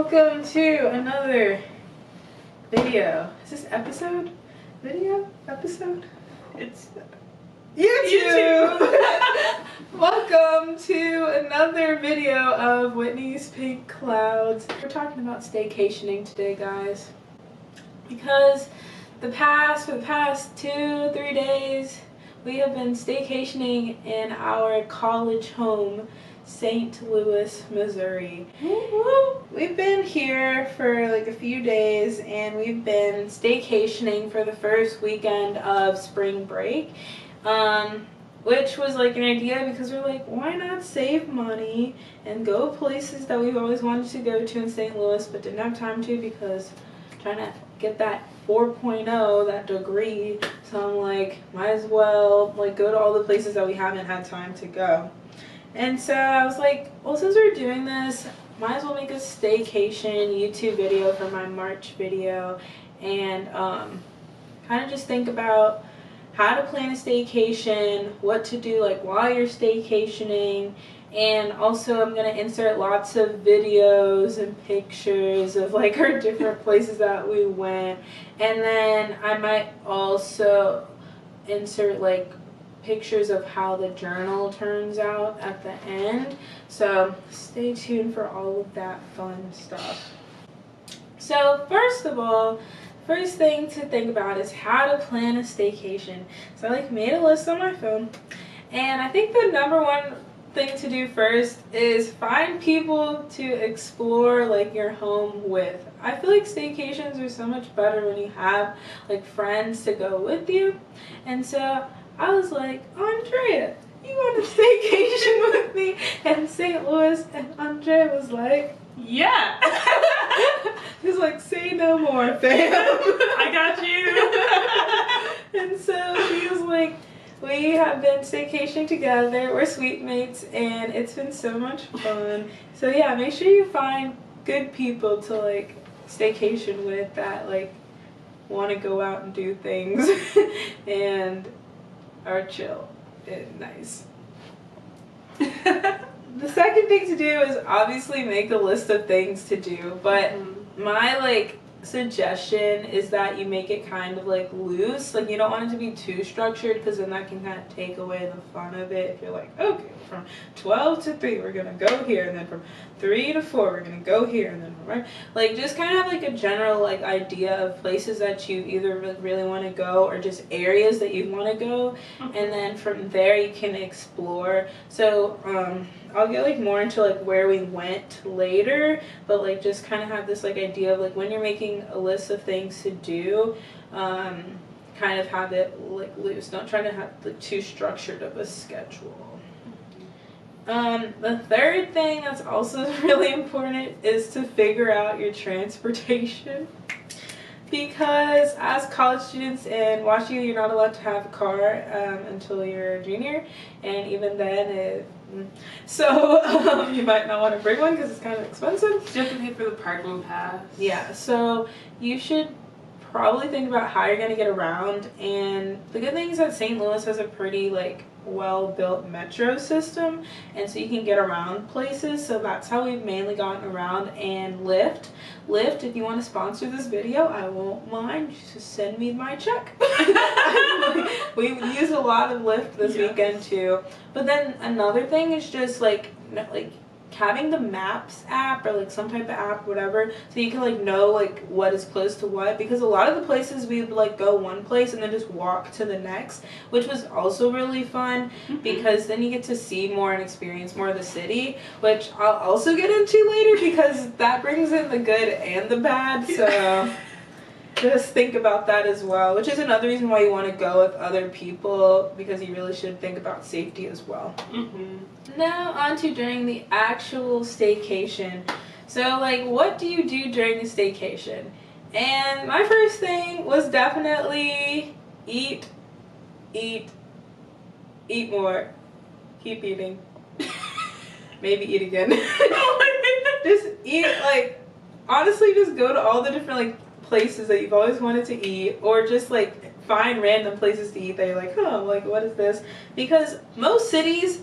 Welcome to another video. Is this episode? Video? Episode? It's YouTube! Welcome to another video of Whitney's Pink Clouds. We're talking about staycationing today, guys. Because for the past 2-3 days, we have been staycationing in our college home, St. Louis, Missouri. We've been here for like a few days and we've been staycationing for the first weekend of spring break, which was like an idea because we're like, why not save money and go places that we've always wanted to go to in St. Louis but didn't have time to because trying to get that 4.0, that degree. So I'm like, might as well like go to all the places that we haven't had time to go. And so I was like, well, since we're doing this, might as well make a staycation YouTube video for my March video and kind of just think about how to plan a staycation, what to do like while you're staycationing, and also I'm going to insert lots of videos and pictures of like our different places that we went, and then I might also insert like pictures of how the journal turns out at the end. So stay tuned for all of that fun stuff. So first of all, first thing to think about is how to plan a staycation. So I like made a list on my phone, and I think the number one thing to do first is find people to explore like your home with. I feel like staycations are so much better when you have like friends to go with you, and so I was like, Andrea, you want a staycation with me in St. Louis? And Andrea was like, yeah. He's like, say no more, fam. I got you. And so she was like, we have been staycationing together. We're suite mates, and it's been so much fun. So yeah, make sure you find good people to like staycation with that like want to go out and do things and are chill and nice. The second thing to do is obviously make a list of things to do, but my like suggestion is that you make it kind of like loose. Like you don't want it to be too structured because then that can kind of take away the fun of it. If you're like, okay, from 12 to 3 we're gonna go here, and then from 3 to 4 we're gonna go here, and then right, like just kind of have like a general like idea of places that you either really want to go or just areas that you want to go, and then from there you can explore. So I'll get like more into like where we went later, but like just kind of have this like idea of like when you're making a list of things to do, kind of have it like loose. Don't try to have like too structured of a schedule. The third thing that's also really important is to figure out your transportation, because as college students in Washington, you're not allowed to have a car until you're a junior, and even then so you might not want to bring one because it's kind of expensive. You have to pay for the parking pass. Yeah, so you should probably think about how you're going to get around, and the good thing is that St. Louis has a pretty like well-built metro system, and so you can get around places. So that's how we've mainly gotten around. And Lyft, if you want to sponsor this video, I won't mind. Just send me my check. We used a lot of Lyft this weekend too. But then another thing is just like having the Maps app or like some type of app, whatever, so you can like know like what is close to what, because a lot of the places we would like go one place and then just walk to the next, which was also really fun because then you get to see more and experience more of the city, which I'll also get into later because that brings in the good and the bad. So just think about that as well, which is another reason why you want to go with other people, because you really should think about safety as well. Now on to during the actual staycation. So like, what do you do during a staycation? And my first thing was definitely eat more, keep eating, maybe eat again. Just eat, like honestly just go to all the different like places that you've always wanted to eat, or just like find random places to eat that you're like, oh, like what is this? Because most cities,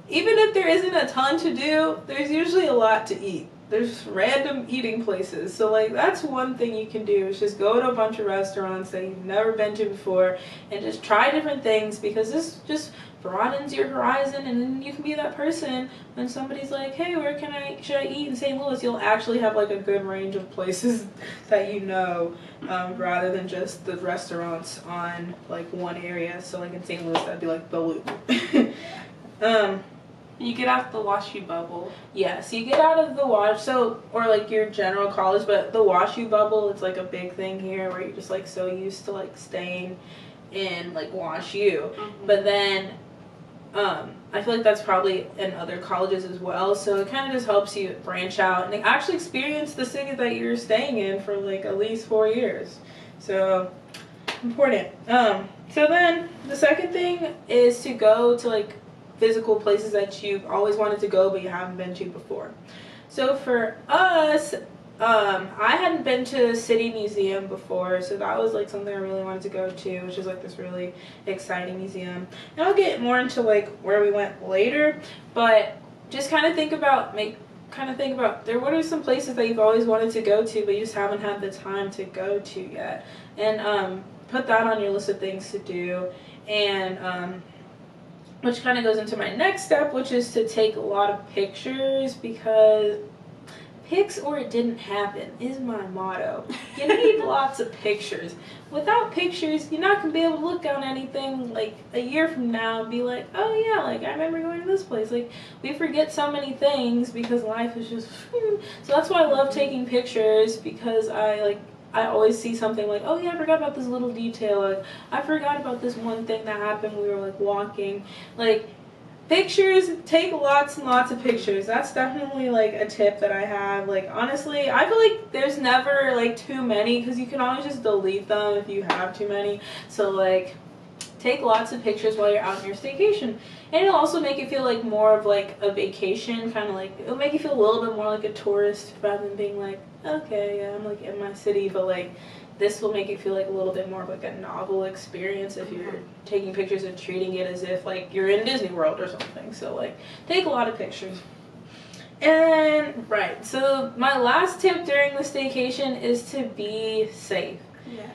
even if there isn't a ton to do, there's usually a lot to eat. there's random eating places. So like that's one thing you can do is just go to a bunch of restaurants that you've never been to before and just try different things, because this just broadens your horizon, and then you can be that person when somebody's like, hey, where should I eat in St. Louis? You'll actually have like a good range of places that you know, rather than just the restaurants on like one area. So like in St. Louis, that'd be like the Loop. You get out the washy bubble. Yeah, so you get out of the or like your general college, but the WashU bubble, it's like a big thing here where you're just like so used to like staying in like WashU. Mm-hmm. But then I feel like that's probably in other colleges as well, so it kind of just helps you branch out and actually experience the city that you're staying in for like at least 4 years. So important. So then the second thing is to go to like physical places that you've always wanted to go but you haven't been to before. So for us, I hadn't been to City Museum before, so that was like something I really wanted to go to, which is like this really exciting museum. And I'll get more into like where we went later, but just kind of think about what are some places that you've always wanted to go to but you just haven't had the time to go to yet, and put that on your list of things to do. And which kind of goes into my next step, which is to take a lot of pictures, because pics or it didn't happen is my motto. You need lots of pictures. Without pictures, you're not going to be able to look on anything like a year from now and be like, oh yeah, like I remember going to this place. Like we forget so many things because life is just so that's why I love taking pictures, because I always see something like, oh yeah, I forgot about this little detail. Like, I forgot about this one thing that happened when we were like walking. Like, pictures, take lots and lots of pictures. That's definitely like a tip that I have. Like, honestly, I feel like there's never like too many, because you can always just delete them if you have too many. So like, take lots of pictures while you're out on your staycation. And it'll also make it feel like more of like a vacation, kind of like, it'll make you feel a little bit more like a tourist rather than being like, okay, yeah, I'm like in my city, but like this will make it feel like a little bit more of like a novel experience if you're taking pictures and treating it as if like you're in Disney World or something. So like, take a lot of pictures. And right, so my last tip during the staycation is to be safe. Yeah.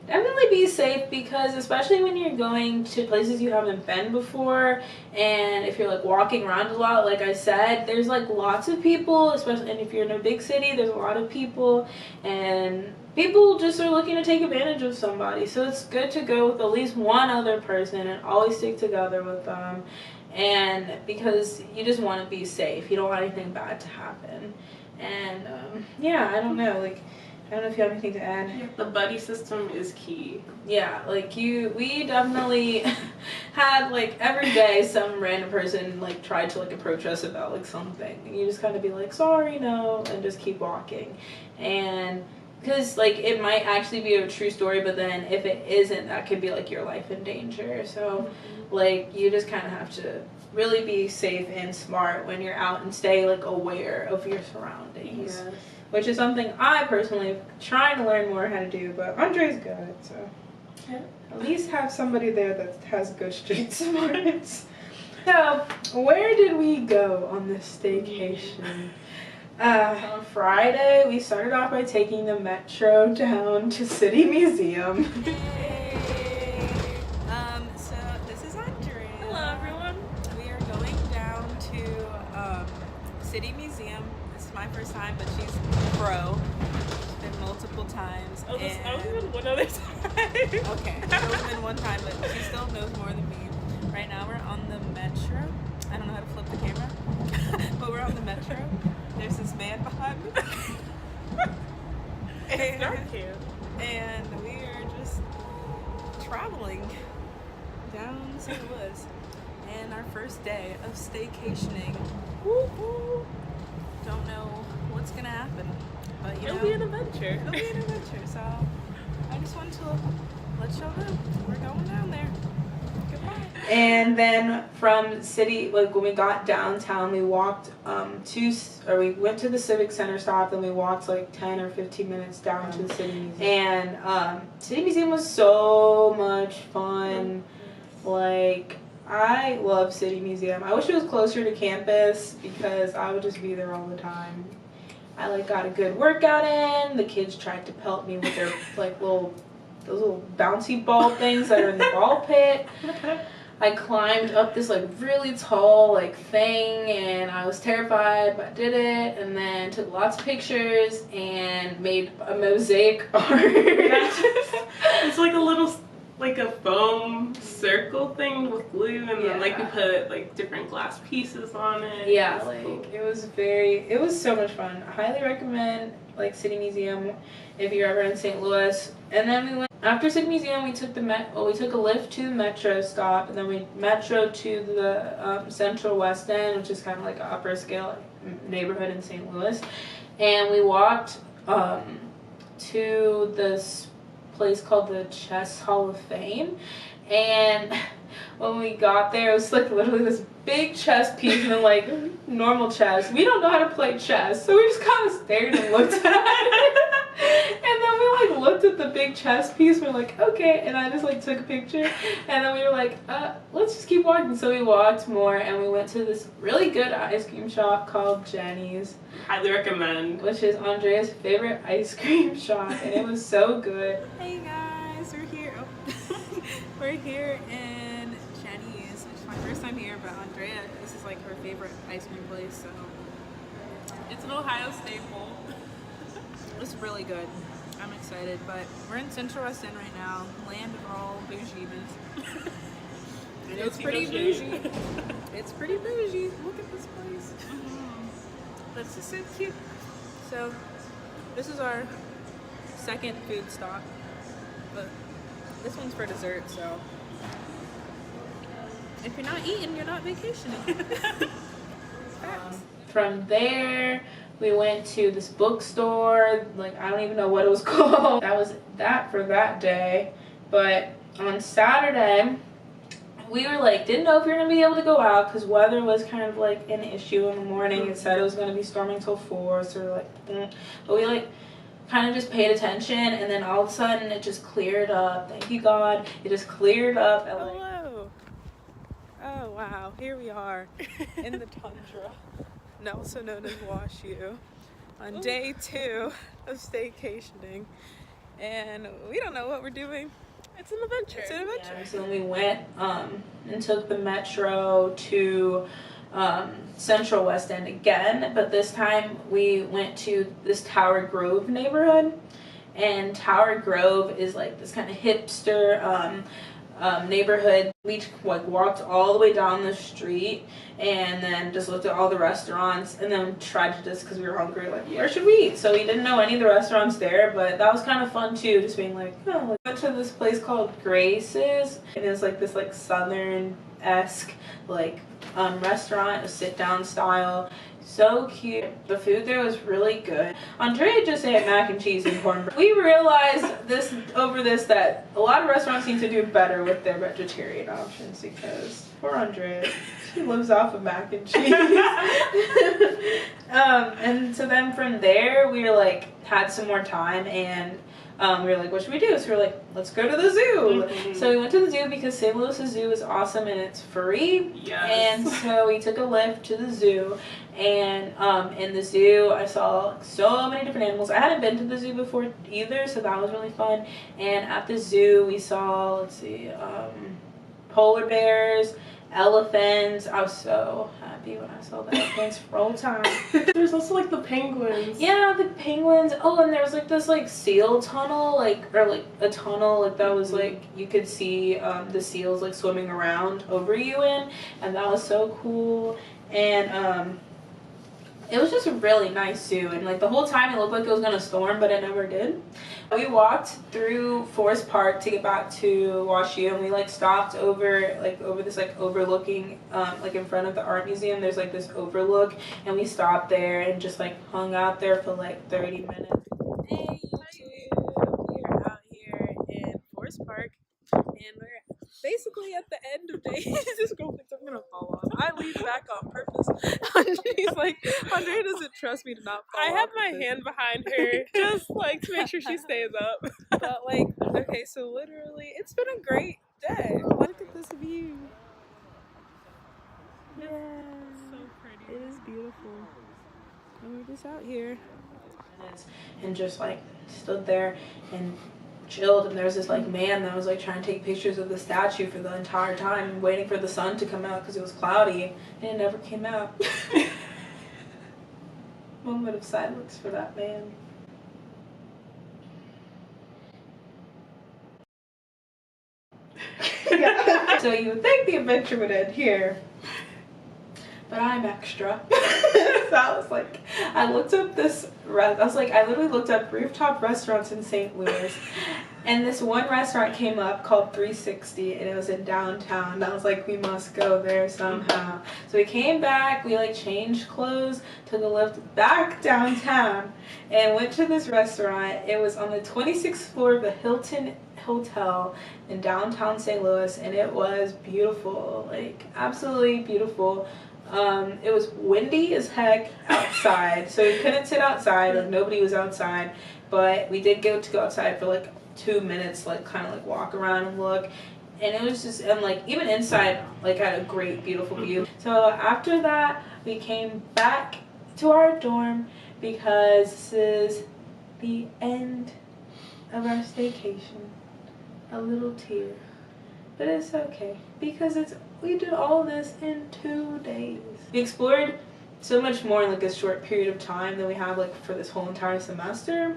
Definitely be safe, because especially when you're going to places you haven't been before, and if you're like walking around a lot, like I said, there's like lots of people, especially, and if you're in a big city, there's a lot of people, and people just are looking to take advantage of somebody. So it's good to go with at least one other person and always stick together with them, and because you just want to be safe, you don't want anything bad to happen. And yeah, I don't know, like, I don't know if you have anything to add. The buddy system is key. Yeah, like we definitely had like every day some random person like tried to like approach us about like something, and you just kind of be like, sorry, no, and just keep walking. And because like it might actually be a true story, but then if it isn't, that could be like your life in danger. So like you just kind of have to really be safe and smart when you're out, and stay like aware of your surroundings. Yes. Which is something I personally am trying to learn more how to do, but Andre's good, so at least have somebody there that has good street smarts. So, where did we go on this staycation? On Friday, we started off by taking the metro down to City Museum. So this is Andrea. Hello, everyone. We are going down to City Museum. This is my first time, but she's pro. She's been multiple times. I was been one other time. Okay, she's only been one time, but she still knows more than me. Right now we're on the metro. I don't know how to flip the camera, but we're on the metro. There's this man behind me. It's dark here. And we are just traveling down St. Louis. And our first day of staycationing. Woo-hoo. Don't know what's gonna happen, but you It'll know, be an adventure. it'll be an adventure. So I just wanted to let y'all know we're going down there. Goodbye. And then from city, like when we got downtown, we walked we went to the Civic Center stop, then we walked like 10 or 15 minutes down to the City Museum. And City Museum was so much fun. Like, I love City Museum. I wish it was closer to campus because I would just be there all the time. I like got a good workout in. The kids tried to pelt me with their like those little bouncy ball things that are in the ball pit. I climbed up this like really tall like thing, and I was terrified, but I did it, and then took lots of pictures and made a mosaic art. It's like a little, like a foam circle thing with glue, and then like we put like different glass pieces on it. Yeah, it like cool. it was so much fun. I highly recommend like City Museum if you're ever in St. Louis. And then we went after City Museum. We took we took a lift to the metro stop, and then we metro to the Central West End, which is kind of like an upper scale neighborhood in St. Louis, and we walked to this place called the Chess Hall of Fame. And when we got there, it was like literally this big chess piece, and then like normal chess. We don't know how to play chess, so we just kind of stared and looked at it. And then we like looked at the big chess piece. We're like, okay, and I just like took a picture, and then we were like, let's just keep walking. So we walked more, and we went to this really good ice cream shop called Jenny's. Highly recommend. Which is Andrea's favorite ice cream shop, and it was so good. Hey guys, we're here. We're here in Jenny's. It's my first time here, but Andrea, this is like her favorite ice cream place, so it's an Ohio staple. It's really good. I'm excited, but we're in Central West End right now, land of all bougie-mans. And it's pretty bougie. It's pretty bougie. Look at this place. That's just so cute. So, this is our second food stop, but this one's for dessert, so if you're not eating, you're not vacationing. From there, we went to this bookstore. Like, I don't even know what it was called. That was that for that day. But on Saturday, we were like, didn't know if we were going to be able to go out because weather was kind of like an issue in the morning. It said it was going to be storming till 4, so we were like, But we like kind of just paid attention, and then all of a sudden it just cleared up. Thank you, God. It just cleared up. Hello. Oh, wow. Here we are in the tundra, also known as WashU, on day 2 of staycationing. And we don't know what we're doing. It's an adventure. It's an adventure. Yeah, so then we went and took the metro to Central West End again, but this time we went to this Tower Grove neighborhood. And Tower Grove is like this kind of hipster neighborhood. We like walked all the way down the street and then just looked at all the restaurants, and then tried to just, because we were hungry, like, where should we eat? So we didn't know any of the restaurants there, but that was kind of fun too, just being like, oh. We went to this place called Grace's, and it's like this like southern-esque like restaurant, a sit-down style. So cute. The food there was really good. Andrea just ate mac and cheese and cornbread. We realized that a lot of restaurants need to do better with their vegetarian options, because poor Andrea, she lives off of mac and cheese. And so then from there, we were like, had some more time, and we were like, what should we do? So we were like, let's go to the zoo. Mm-hmm. So we went to the zoo because St. Louis Zoo is awesome and it's free. Yes. And so we took a lift to the zoo. And in the zoo, I saw so many different animals. I hadn't been to the zoo before either, so that was really fun. And at the zoo, we saw, let's see, polar bears, elephants. I was so happy when I saw the elephants for all time. There's also like the penguins. Yeah, the penguins. Oh, and there was like this like seal tunnel, or like a tunnel like that was like you could see the seals like swimming around over you in, and that was so cool. And it was just a really nice zoo, and like the whole time it looked like it was gonna storm, but it never did. We walked through Forest Park to get back to WashU, and we like stopped over this like overlooking like in front of the art museum. There's like this overlook, and we stopped there and just like hung out there for like 30 minutes. Hey YouTube, we are out here in Forest Park, and we're basically at the end of day. This girl thinks I'm gonna fall off. I lean back on purpose. She's like, Andrea doesn't trust me to not fall off. I have my hand behind her just like to make sure she stays up. But like, okay, so literally, it's been a great day. Look at this view. Yeah, so pretty. It is beautiful. And we're just out here and just like stood there and chilled, and there was this like man that was like trying to take pictures of the statue for the entire time, waiting for the sun to come out because it was cloudy, and it never came out. Moment of silence for that man. Yeah. So you would think the adventure would end here, but I'm extra. So I was like, I literally looked up rooftop restaurants in St. Louis, and this one restaurant came up called 360, and it was in downtown. And I was like, we must go there somehow. So we came back, we like changed clothes, took a lift back downtown, and went to this restaurant. It was on the 26th floor of the Hilton Hotel in downtown St. Louis, and it was beautiful, like absolutely beautiful. It was windy as heck outside, so we couldn't sit outside, like nobody was outside, but we did get to go outside for like 2 minutes, like kind of like walk around and look, and it was just, and like even inside like had a great beautiful view. So after that we came back to our dorm because this is the end of our staycation. A little tear, but it's okay because we did all of this in 2 days. We explored so much more in like a short period of time than we have like for this whole entire semester,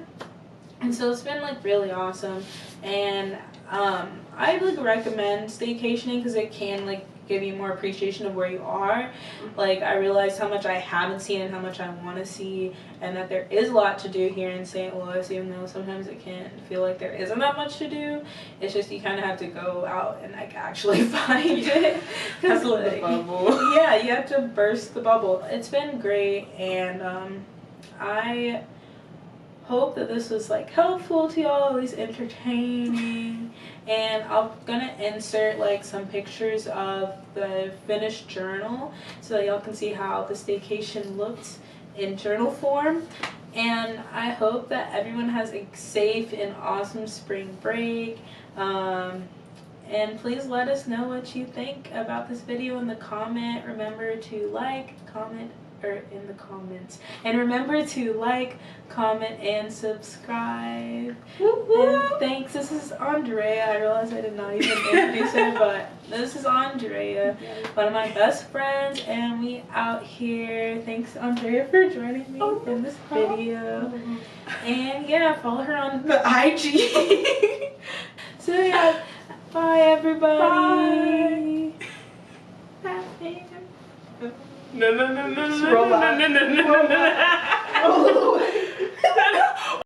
and so it's been like really awesome. And I like recommend staycationing because it can like give you more appreciation of where you are. Like I realized how much I haven't seen and how much I want to see, and that there is a lot to do here in St. Louis, even though sometimes it can feel like there isn't that much to do. It's just you kind of have to go out and like actually find it. That's like the bubble. Yeah, you have to burst the bubble. It's been great, and I hope that this was like helpful to y'all, at least entertaining. And I'm gonna insert like some pictures of the finished journal so that y'all can see how the staycation looked in journal form. And I hope that everyone has a safe and awesome spring break. And please let us know what you think about this video in the comment. Remember to like, comment, or in the comments. And remember to like, comment, and subscribe. And thanks. This is Andrea. I realized I did not even introduce her, but this is Andrea, one of my best friends, and we out here. Thanks, Andrea, for joining me in this video. And yeah, follow her on the IG. So yeah, bye everybody. Bye. No.